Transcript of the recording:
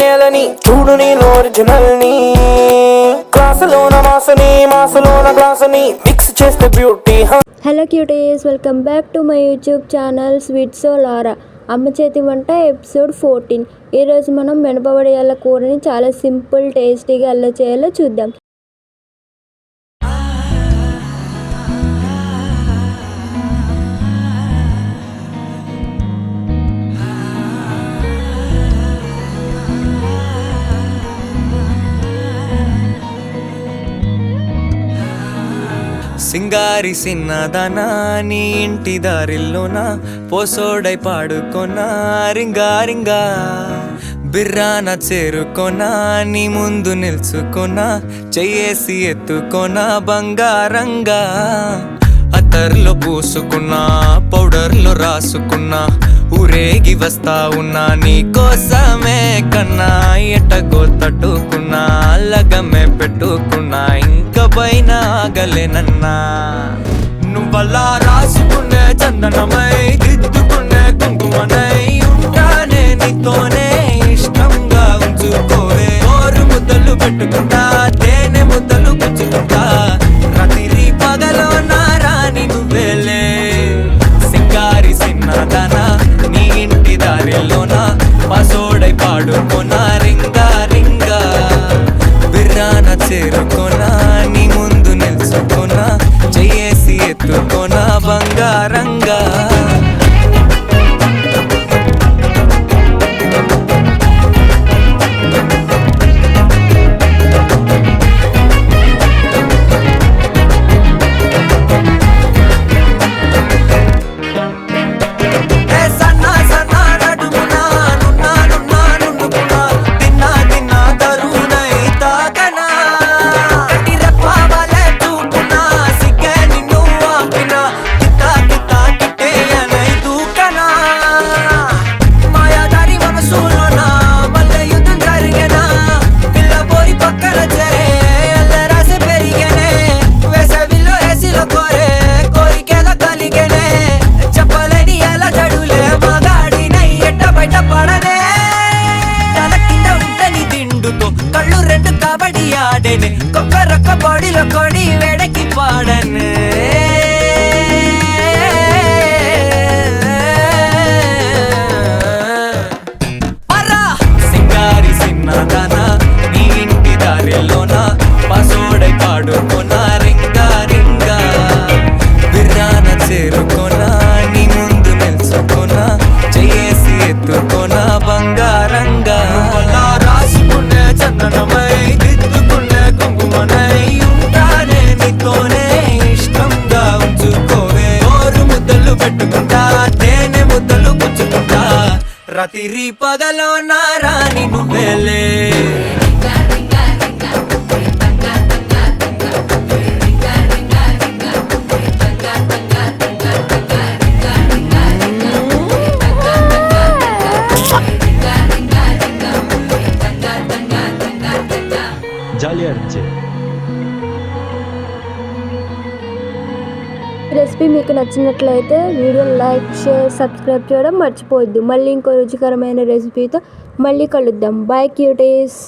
నేలని చూడు నీలో ఒరిజినల్ ని క్లాసులోన మాసని మాసలోన గ్లాసుని మిక్స్ చేస్తే beauty. Hello cuties, welcome back to my YouTube channel sweet సో లారా. అమ్మ చేతి వంట ఎపిసోడ్ 14. ఈరోజు మనం మినపవడియాల కూరని చాలా సింపుల్ టేస్టీగా ఎలా చేయాలో చూద్దాం. సింగారి సిన్నదనా నీ ఇంటి దారిల్లోనా పోసోడై పాడుకొనా రింగా రింగా బిర్రాన చేరుకొనా నీ ముందు నిల్చుకొనా చెయ్యేసి ఎత్తుకొనా బంగారంగా అత్తర్లో పూసుకున్నా పౌడర్లో రాసుకున్నా ఊరేగి వస్తా ఉన్నా నీ కోసమే కన్నా ఎట్టగో తట్టుకున్నా లగమే పెట్టుకున్నా ఇంకా పైన ఆగలేనన్నా నువ్వలా రాసుకునే చందనమై దిద్దుకునే కుంకుమనై ఉంటానే నీతోనే ఇష్టంగా ఉంచుకోవే ఓరు ముద్దలు పెట్టుకుంటా తేనె ముద్దలు గుచ్చుకుంటా రాత్రి పగలో నా రాణి నువ్వేలే సింగారి సిన్నదనా నీ ఇంటి దారిలోనా పసోడై పాడుకోనా రింగా రింగా బిర్రాన చేరుకోనా నీ ముందు నిల్చుకోనా చెయ్యేసి ఎత్తుకోనా బంగారంగా. కళ్ళు రెండు కబడ్డీ ఆడేనే కొక్కరొక్క బాడీలో కొడి వేడకి పాడనే సింగారి సిన్నదనా నీ ఇంటి దారిలోనా పసోడై పాడుకోనా రింగా రింగా బిర్రాన చేరుకోనా నీ ముందు నిల్చుకోనా చెయ్యేసి ఎత్తుకోనా బంగారంగా రాసుకునే చందనమై దిద్దుకునే కుంకుమనై ఉంటానే నీతోనే ఇష్టంగా ఉంచుకోవే ఓరు ముద్దలు పెట్టుకుంటా తేనె ముద్దలు గుచ్చుకుంటా రాత్రి పగలో నా రాణి నువ్వేలే. రెసిపీ మీకు నచ్చినట్లయితే వీడియో లైక్, షేర్, సబ్స్క్రైబ్ చేయడం మర్చిపోవద్దు. మళ్ళీ ఇంకో రుచికరమైన రెసిపీతో మళ్ళీ కలుద్దాం. Bye cuties.